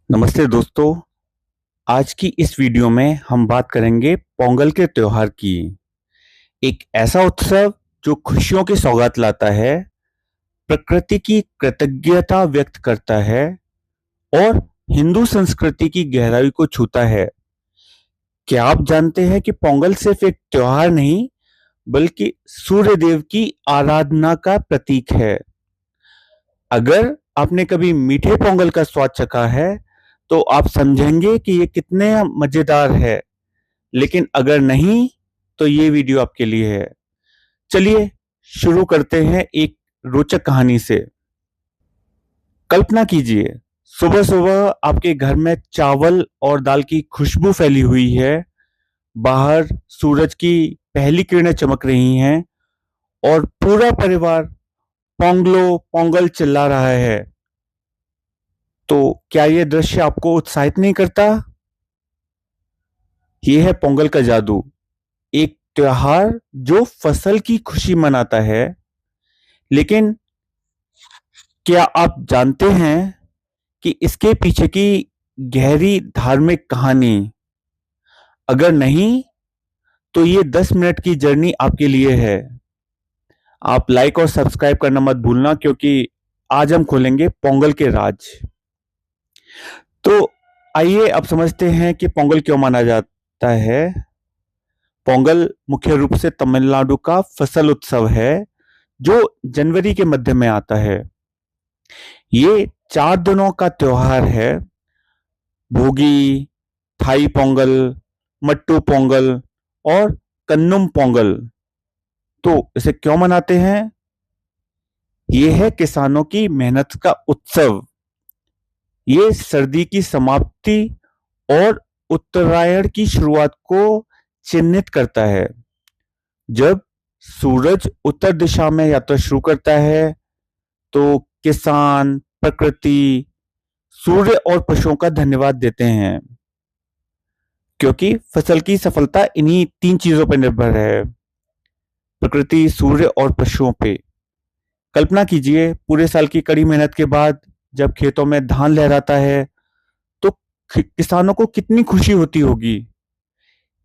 नमस्ते दोस्तों। आज की इस वीडियो में हम बात करेंगे पोंगल के त्योहार की। एक ऐसा उत्सव जो खुशियों की सौगात लाता है, प्रकृति की कृतज्ञता व्यक्त करता है और हिंदू संस्कृति की गहराई को छूता है। क्या आप जानते हैं कि पोंगल सिर्फ एक त्योहार नहीं बल्कि सूर्य देव की आराधना का प्रतीक है। अगर आपने कभी मीठे पोंगल का स्वाद चखा है तो आप समझेंगे कि ये कितने मजेदार है। लेकिन अगर नहीं तो ये वीडियो आपके लिए है। चलिए शुरू करते हैं एक रोचक कहानी से। कल्पना कीजिए, सुबह सुबह आपके घर में चावल और दाल की खुशबू फैली हुई है। बाहर सूरज की पहली किरणें चमक रही हैं और पूरा परिवार पोंगलो पोंगल चिल्ला रहा है। तो क्या यह दृश्य आपको उत्साहित नहीं करता? यह है पोंगल का जादू, एक त्योहार जो फसल की खुशी मनाता है। लेकिन क्या आप जानते हैं कि इसके पीछे की गहरी धार्मिक कहानी? अगर नहीं तो ये 10 मिनट की जर्नी आपके लिए है। आप लाइक और सब्सक्राइब करना मत भूलना, क्योंकि आज हम खोलेंगे पोंगल के राज। तो आइए अब समझते हैं कि पोंगल क्यों माना जाता है। पोंगल मुख्य रूप से तमिलनाडु का फसल उत्सव है जो जनवरी के मध्य में आता है। ये 4 दिनों का त्योहार है। भोगी, थाई पोंगल, मट्टू पोंगल और कन्नुम पोंगल। तो इसे क्यों मनाते हैं? ये है किसानों की मेहनत का उत्सव। ये सर्दी की समाप्ति और उत्तरायण की शुरुआत को चिन्हित करता है। जब सूरज उत्तर दिशा में यात्रा शुरू करता है तो किसान, प्रकृति, सूर्य और पशुओं का धन्यवाद देते हैं, क्योंकि फसल की सफलता इन्हीं 3 चीजों पर निर्भर है: प्रकृति, सूर्य और पशुओं पे। कल्पना कीजिए, पूरे साल की कड़ी मेहनत के बाद जब खेतों में धान लहराता है तो किसानों को कितनी खुशी होती होगी।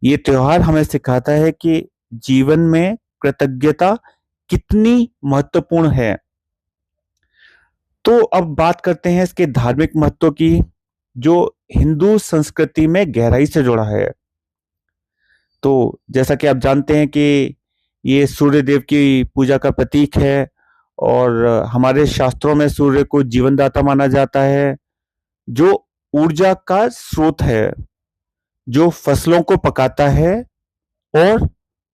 ये त्योहार हमें सिखाता है कि जीवन में कृतज्ञता कितनी महत्वपूर्ण है। तो अब बात करते हैं इसके धार्मिक महत्व की, जो हिंदू संस्कृति में गहराई से जुड़ा है। तो जैसा कि आप जानते हैं कि ये सूर्य देव की पूजा का प्रतीक है और हमारे शास्त्रों में सूर्य को जीवनदाता माना जाता है, जो ऊर्जा का स्रोत है, जो फसलों को पकाता है और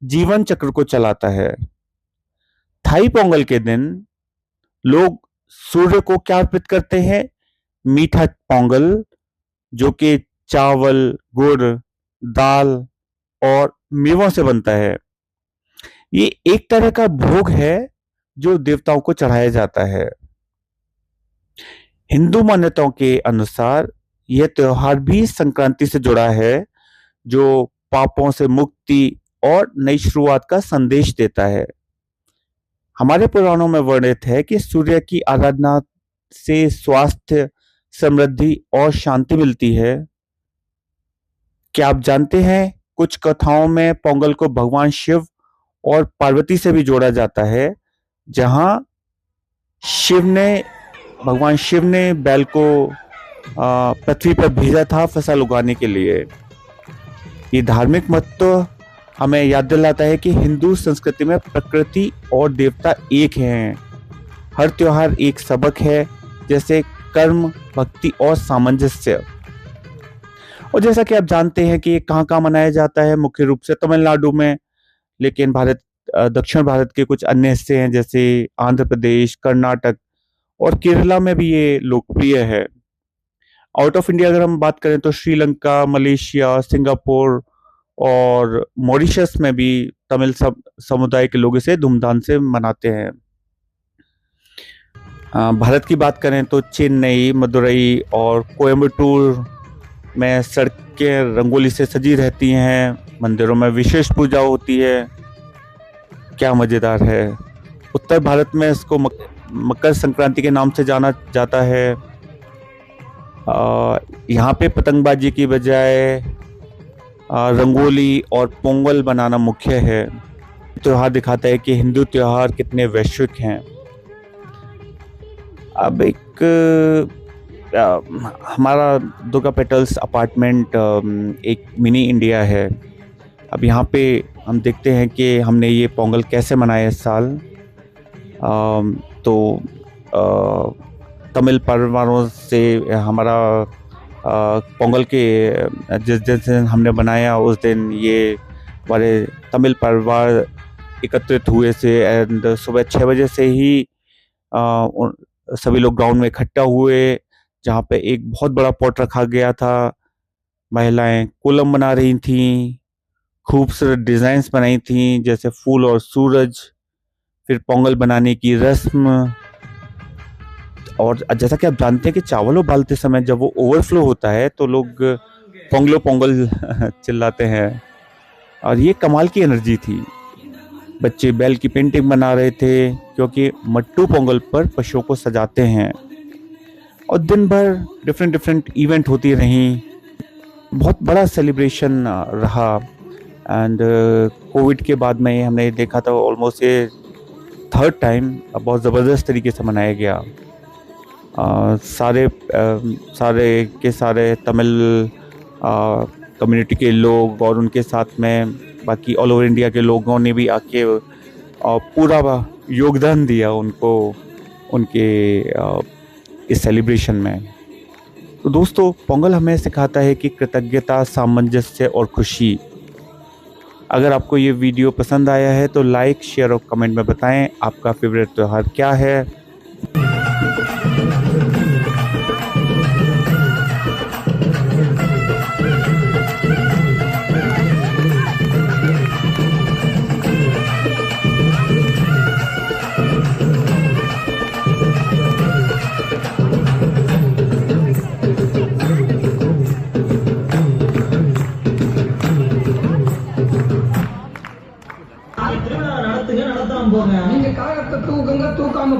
जीवन चक्र को चलाता है। थाई पोंगल के दिन लोग सूर्य को क्या अर्पित करते हैं? मीठा पोंगल, जो कि चावल, गुड़, दाल और मेवों से बनता है। ये एक तरह का भोग है जो देवताओं को चढ़ाया जाता है। हिंदू मान्यताओं के अनुसार यह त्योहार भी संक्रांति से जुड़ा है, जो पापों से मुक्ति और नई शुरुआत का संदेश देता है। हमारे पुराणों में वर्णित है कि सूर्य की आराधना से स्वास्थ्य, समृद्धि और शांति मिलती है। क्या आप जानते हैं, कुछ कथाओं में पोंगल को भगवान शिव और पार्वती से भी जोड़ा जाता है, जहां शिव ने भगवान शिव ने बैल को पृथ्वी पर भेजा था फसल उगाने के लिए। ये धार्मिक महत्व हमें याद दिलाता है कि हिंदू संस्कृति में प्रकृति और देवता एक हैं। हर त्योहार एक सबक है, जैसे कर्म, भक्ति और सामंजस्य। और जैसा कि आप जानते हैं कि ये कहाँ मनाया जाता है, मुख्य रूप से तमिलनाडु में, लेकिन दक्षिण भारत के कुछ अन्य हिस्से हैं जैसे आंध्र प्रदेश, कर्नाटक और केरला में भी ये लोकप्रिय है। आउट ऑफ इंडिया अगर हम बात करें तो श्रीलंका, मलेशिया, सिंगापुर और मॉरिशस में भी तमिल समुदाय के लोग इसे धूमधाम से मनाते हैं। भारत की बात करें तो चेन्नई, मदुरई और कोयम्बटूर में सड़कें रंगोली से सजी रहती हैं, मंदिरों में विशेष पूजा होती है। क्या मजेदार है। उत्तर भारत में इसको मकर संक्रांति के नाम से जाना जाता है। यहाँ पे पतंगबाजी की बजाय रंगोली और पोंगल बनाना मुख्य है। त्योहार दिखाता है कि हिंदू त्योहार कितने वैश्विक हैं। अब हमारा दुर्गा पेटल्स अपार्टमेंट एक मिनी इंडिया है। अब यहाँ पे हम देखते हैं कि हमने ये पोंगल कैसे मनाया इस साल। तो तमिल परिवारों से हमारा पोंगल के जिस दिन हमने बनाया उस दिन ये हमारे तमिल परिवार एकत्रित हुए से एंड सुबह 6 बजे से ही सभी लोग ग्राउंड में इकट्ठा हुए, जहाँ पे एक बहुत बड़ा पॉट रखा गया था। महिलाएं कोलम बना रही थीं, खूबसूरत डिज़ाइंस बनाई थीं जैसे फूल और सूरज, फिर पोंगल बनाने की रस्म। और जैसा कि आप जानते हैं कि चावल उबालते समय जब वो ओवरफ्लो होता है तो लोग पोंगलो पोंगल चिल्लाते हैं, और ये कमाल की एनर्जी थी। बच्चे बैल की पेंटिंग बना रहे थे क्योंकि मट्टू पोंगल पर पशुओं को सजाते हैं, और दिन भर डिफरेंट इवेंट होती रहीं। बहुत बड़ा सेलिब्रेशन रहा। एंड कोविड के बाद में हमने देखा था ऑलमोस्ट ये थर्ड टाइम बहुत ज़बरदस्त तरीके से मनाया गया। सारे के सारे तमिल कम्युनिटी के लोग और उनके साथ में बाकी ऑल ओवर इंडिया के लोगों ने भी आके पूरा योगदान दिया उनको उनके इस सेलिब्रेशन में। तो दोस्तों, पोंगल हमें सिखाता है कि कृतज्ञता, सामंजस्य और खुशी। अगर आपको ये वीडियो पसंद आया है तो लाइक, शेयर और कमेंट में बताएं आपका फेवरेट त्योहार क्या है। நீங்க காலத்தை தூக்குங்க, தூக்காம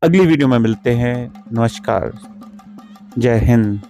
अगली वीडियो में मिलते हैं। नमस्कार। जय हिंद।